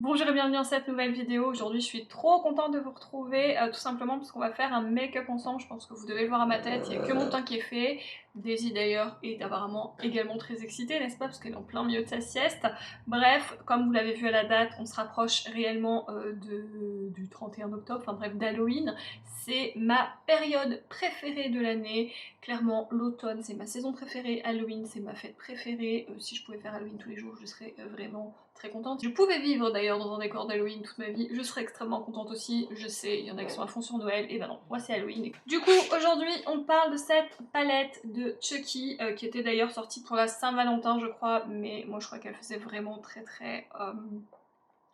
Bonjour et bienvenue dans cette nouvelle vidéo. Aujourd'hui je suis trop contente de vous retrouver, tout simplement parce qu'on va faire un make-up ensemble. Je pense que vous devez le voir à ma tête, il n'y a que mon teint qui est fait. Daisy d'ailleurs est apparemment également très excitée, n'est-ce pas, parce qu'elle est en plein milieu de sa sieste. Bref, comme vous l'avez vu à la date, on se rapproche réellement du 31 octobre, enfin bref d'Halloween. C'est ma période préférée de l'année. Clairement l'automne c'est ma saison préférée, Halloween c'est ma fête préférée. Si je pouvais faire Halloween tous les jours je serais vraiment très contente. Je pouvais vivre d'ailleurs dans un décor d'Halloween toute ma vie, je serais extrêmement contente aussi. Je sais, il y en a qui sont à fond sur Noël, et ben non, moi c'est Halloween. Du coup, aujourd'hui, on parle de cette palette de Chucky, qui était d'ailleurs sortie pour la Saint-Valentin, je crois, mais moi je crois qu'elle faisait vraiment très...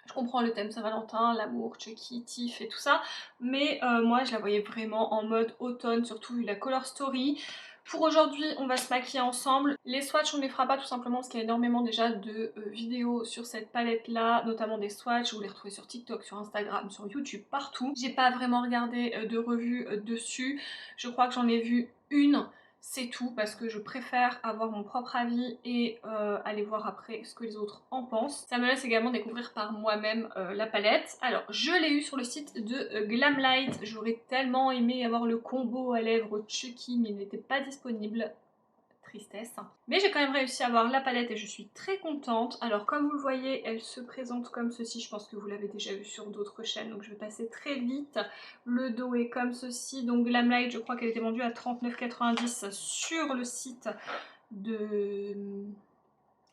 Je comprends le thème Saint-Valentin, l'amour, Chucky, Tiff et tout ça, mais moi je la voyais vraiment en mode automne, surtout vu la color story. Pour aujourd'hui, on va se maquiller ensemble. Les swatchs, on ne les fera pas tout simplement parce qu'il y a énormément déjà de vidéos sur cette palette-là, notamment des swatchs, vous les retrouvez sur TikTok, sur Instagram, sur YouTube, partout. J'ai pas vraiment regardé de revues dessus, je crois que j'en ai vu une, c'est tout, parce que je préfère avoir mon propre avis et aller voir après ce que les autres en pensent. Ça me laisse également découvrir par moi-même la palette. Alors, je l'ai eu sur le site de Glamlight. J'aurais tellement aimé avoir le combo à lèvres Chucky, mais il n'était pas disponible. Tristesse. Mais j'ai quand même réussi à avoir la palette et je suis très contente. Alors comme vous le voyez, elle se présente comme ceci. Je pense que vous l'avez déjà vu sur d'autres chaînes, donc je vais passer très vite. Le dos est comme ceci. Donc Glamlight, je crois qu'elle était vendue à 39,90 sur le site de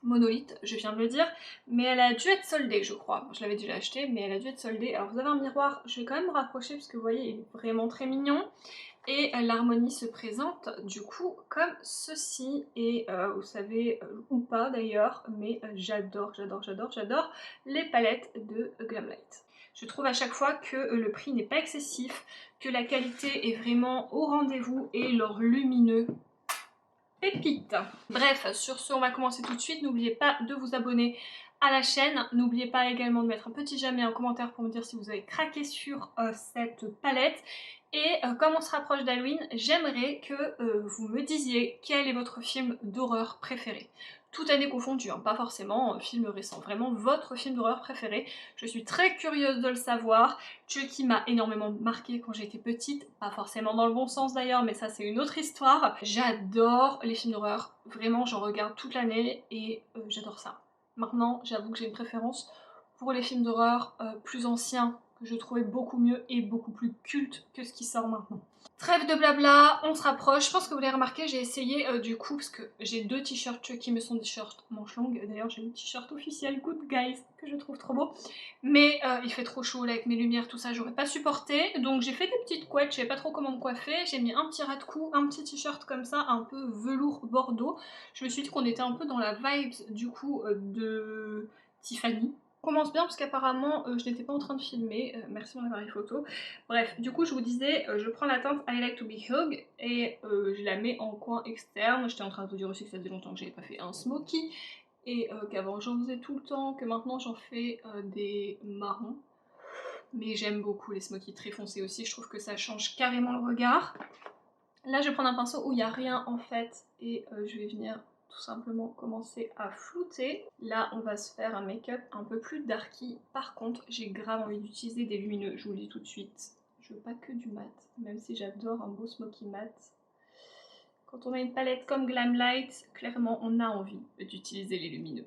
Monolith, je viens de le dire, mais elle a dû être soldée, je crois. Je l'avais déjà acheté, mais elle a dû être soldée. Alors vous avez un miroir, je vais quand même me rapprocher parce que vous voyez, il est vraiment très mignon. Et l'harmonie se présente du coup comme ceci. Et vous savez, ou pas d'ailleurs, mais j'adore les palettes de Glamlight. Je trouve à chaque fois que le prix n'est pas excessif, que la qualité est vraiment au rendez-vous et leur lumineux pépite. Bref, sur ce, on va commencer tout de suite. N'oubliez pas de vous abonner à la chaîne. N'oubliez pas également de mettre un petit j'aime et un commentaire pour me dire si vous avez craqué sur cette palette. Et comme on se rapproche d'Halloween, j'aimerais que vous me disiez quel est votre film d'horreur préféré. Toute année confondue, hein, pas forcément film récent, vraiment votre film d'horreur préféré. Je suis très curieuse de le savoir. Chucky m'a énormément marqué quand j'étais petite, pas forcément dans le bon sens d'ailleurs, mais ça c'est une autre histoire. J'adore les films d'horreur, vraiment j'en regarde toute l'année et j'adore ça. Maintenant, j'avoue que j'ai une préférence pour les films d'horreur plus anciens, que je trouvais beaucoup mieux et beaucoup plus culte que ce qui sort maintenant. Trêve de blabla, on se rapproche. Je pense que vous l'avez remarqué, j'ai essayé du coup, parce que j'ai deux t-shirts Chucky, mais sont des t-shirts manches longues. D'ailleurs, j'ai le t-shirt officiel Good Guys, que je trouve trop beau. Mais il fait trop chaud là avec mes lumières, tout ça, j'aurais pas supporté. Donc j'ai fait des petites couettes, je savais pas trop comment me coiffer. J'ai mis un petit ras de cou, un petit t-shirt comme ça, un peu velours bordeaux. Je me suis dit qu'on était un peu dans la vibe du coup de Tiffany. On commence bien parce qu'apparemment je n'étais pas en train de filmer, merci mon appareil photo. Bref, du coup je vous disais, je prends la teinte I Like to Be Hugged et je la mets en coin externe. J'étais en train de vous dire aussi que ça faisait longtemps que j'avais pas fait un smoky et qu'avant j'en faisais tout le temps, que maintenant j'en fais des marrons. Mais j'aime beaucoup les smokies très foncés aussi, je trouve que ça change carrément le regard. Là je vais prendre un pinceau où il n'y a rien en fait et je vais venir tout simplement commencer à flouter. Là on va se faire un make-up un peu plus darky. Par contre j'ai grave envie d'utiliser des lumineux, je vous le dis tout de suite. Je veux pas que du mat, même si j'adore un beau smoky mat. Quand on a une palette comme Glamlight, clairement on a envie d'utiliser les lumineux.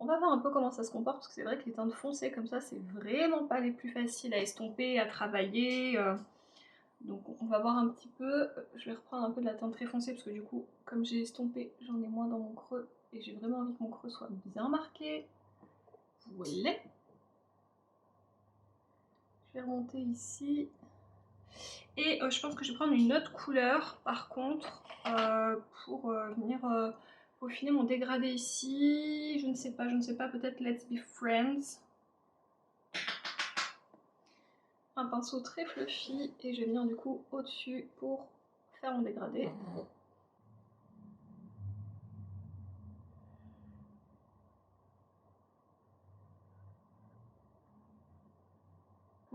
On va voir un peu comment ça se comporte, parce que c'est vrai que les teintes foncées comme ça, c'est vraiment pas les plus faciles à estomper, à travailler. Donc on va voir un petit peu. Je vais reprendre un peu de la teinte très foncée, parce que du coup, comme j'ai estompé, j'en ai moins dans mon creux. Et j'ai vraiment envie que mon creux soit bien marqué. Voilà. Je vais remonter ici. Et je pense que je vais prendre une autre couleur, par contre, pour venir peaufiner mon dégradé ici. Je ne sais pas, peut-être Let's Be Friends. Un pinceau très fluffy et je vais venir du coup au-dessus pour faire mon dégradé.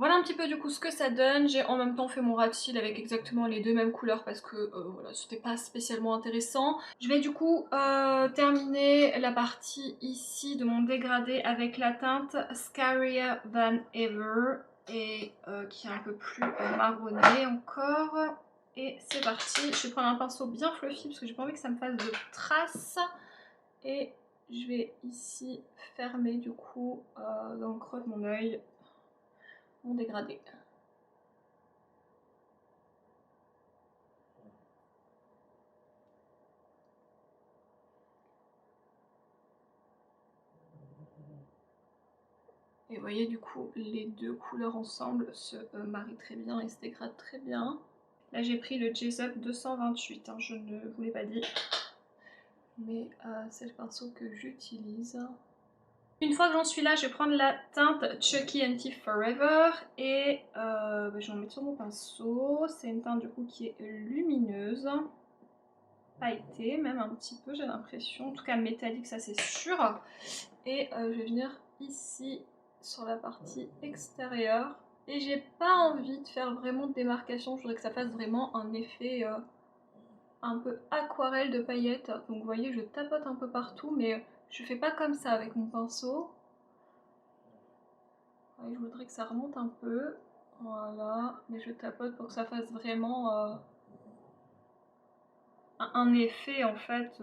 Voilà un petit peu du coup ce que ça donne. J'ai en même temps fait mon ras de cils avec exactement les deux mêmes couleurs parce que voilà, c'était pas spécialement intéressant. Je vais du coup terminer la partie ici de mon dégradé avec la teinte Scarier Than Ever et qui est un peu plus marronné encore. Et c'est parti, je vais prendre un pinceau bien fluffy parce que j'ai pas envie que ça me fasse de traces. Et je vais ici fermer du coup dans le creux de mon œil mon dégradé. Et vous voyez du coup les deux couleurs ensemble se marient très bien et se dégradent très bien. Là j'ai pris le J-Up 228, hein, je ne vous l'ai pas dit, mais c'est le pinceau que j'utilise. Une fois que j'en suis là, je vais prendre la teinte Chucky Anti Forever et je vais en mettre sur mon pinceau. C'est une teinte du coup qui est lumineuse, pailletée même un petit peu j'ai l'impression, en tout cas métallique ça c'est sûr. Et je vais venir ici sur la partie extérieure et j'ai pas envie de faire vraiment de démarcation, je voudrais que ça fasse vraiment un effet un peu aquarelle de paillettes. Donc vous voyez je tapote un peu partout mais je fais pas comme ça avec mon pinceau. Ouais, je voudrais que ça remonte un peu, voilà, mais je tapote pour que ça fasse vraiment un effet en fait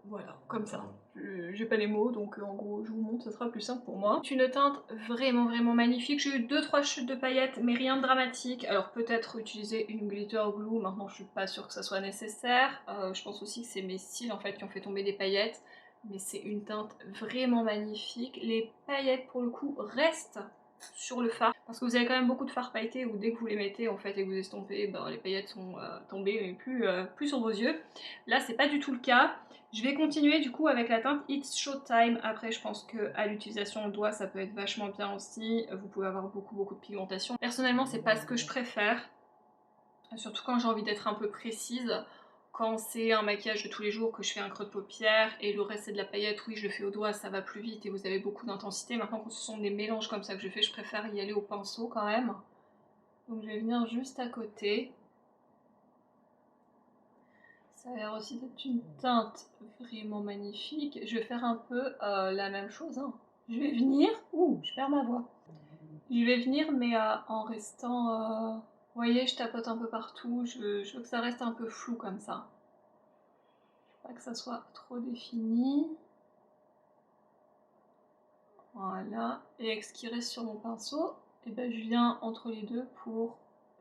voilà, comme ça. J'ai pas les mots, donc en gros je vous montre, ce sera plus simple pour moi. C'est une teinte vraiment magnifique. J'ai eu 2-3 chutes de paillettes, mais rien de dramatique. Alors peut-être utiliser une glitter glue, maintenant je suis pas sûre que ça soit nécessaire. Je pense aussi que c'est mes cils en fait qui ont fait tomber des paillettes. Mais c'est une teinte vraiment magnifique. Les paillettes pour le coup restent sur le fard. Parce que vous avez quand même beaucoup de fards pailletés où dès que vous les mettez en fait et que vous estompez, ben, les paillettes sont tombées mais plus sur vos yeux. Là c'est pas du tout le cas. Je vais continuer du coup avec la teinte It's Showtime. Après je pense qu'à l'utilisation au doigt ça peut être vachement bien aussi. Vous pouvez avoir beaucoup de pigmentation. Personnellement c'est pas ce que je préfère. Surtout quand j'ai envie d'être un peu précise. Quand c'est un maquillage de tous les jours que je fais un creux de paupière et le reste c'est de la paillette, oui je le fais au doigt, ça va plus vite et vous avez beaucoup d'intensité. Maintenant quand ce sont des mélanges comme ça que je fais, je préfère y aller au pinceau quand même. Donc je vais venir juste à côté. Ça a l'air aussi d'être une teinte vraiment magnifique. Je vais faire un peu la même chose, hein. Je vais venir... Ouh, je perds ma voix. Je vais venir mais en restant... Vous voyez, je tapote un peu partout. Je veux que ça reste un peu flou comme ça. Pas que ça soit trop défini. Voilà. Et avec ce qui reste sur mon pinceau, et ben je viens entre les deux pour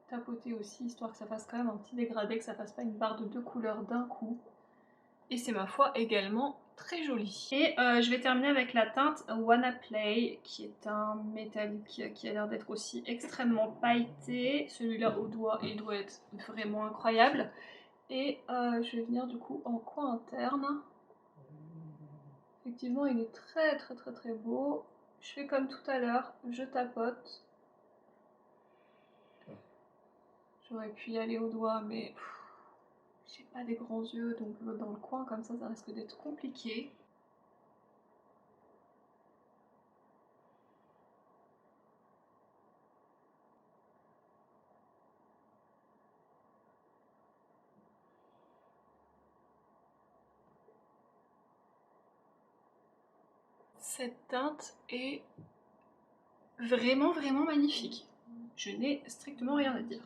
tapoter aussi, histoire que ça fasse quand même un petit dégradé, que ça fasse pas une barre de deux couleurs d'un coup. Et c'est ma foi également très joli. Et je vais terminer avec la teinte Wanna Play, qui est un métallique qui a l'air d'être aussi extrêmement pailleté. Celui-là au doigt, il doit être vraiment incroyable. Et je vais venir du coup en coin interne. Effectivement, il est très beau. Je fais comme tout à l'heure, je tapote. J'aurais pu y aller au doigt, mais j'ai pas des grands yeux, donc dans le coin comme ça risque d'être compliqué. Cette teinte est vraiment magnifique. Je n'ai strictement rien à dire.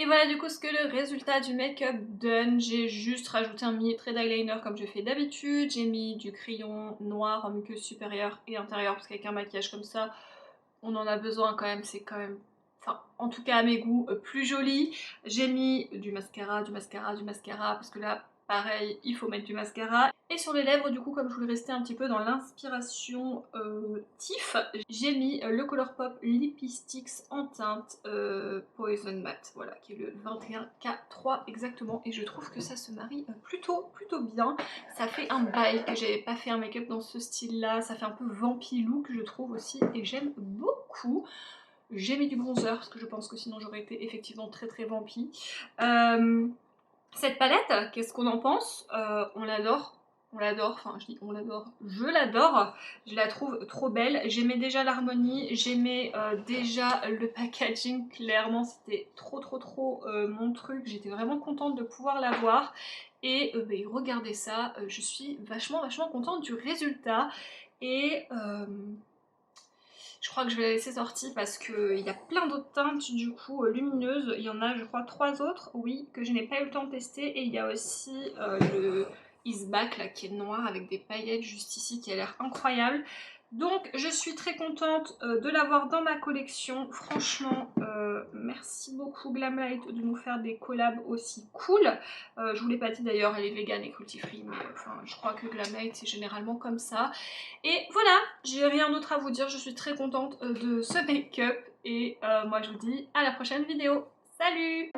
Et voilà du coup ce que le résultat du make-up donne. J'ai juste rajouté un mini trait d'eyeliner comme je fais d'habitude. J'ai mis du crayon noir en muqueuse supérieure et intérieure parce qu'avec un maquillage comme ça, on en a besoin quand même. C'est quand même, enfin en tout cas à mes goûts, plus joli. J'ai mis du mascara parce que là pareil il faut mettre du mascara. Et sur les lèvres du coup comme je voulais rester un petit peu dans l'inspiration Tiff, j'ai mis le Colourpop Lipsticks en teinte Poison Matte, voilà, qui est le 21K3 exactement, et je trouve que ça se marie plutôt bien. Ça fait un bail que j'avais pas fait un make-up dans ce style là, ça fait un peu vampy look je trouve aussi, et j'aime beaucoup. J'ai mis du bronzer parce que je pense que sinon j'aurais été effectivement très vampy. Cette palette, qu'est-ce qu'on en pense? On l'adore. on l'adore, enfin je dis on l'adore, je la trouve trop belle. J'aimais déjà l'harmonie, j'aimais déjà le packaging, clairement c'était trop mon truc, j'étais vraiment contente de pouvoir l'avoir. Et regardez ça, je suis vachement contente du résultat. Et je crois que je vais la laisser sortie parce qu'il y a plein d'autres teintes du coup lumineuses. Il y en a je crois 3 autres, oui, que je n'ai pas eu le temps de tester. Et il y a aussi le Is Back là qui est noir avec des paillettes juste ici qui a l'air incroyable. Donc je suis très contente de l'avoir dans ma collection. Franchement, merci beaucoup Glamlight de nous faire des collabs aussi cool. Je vous l'ai pas dit d'ailleurs, elle est vegan et cruelty free, mais enfin je crois que Glamlight c'est généralement comme ça. Et voilà, j'ai rien d'autre à vous dire, je suis très contente de ce make-up et moi je vous dis à la prochaine vidéo. Salut!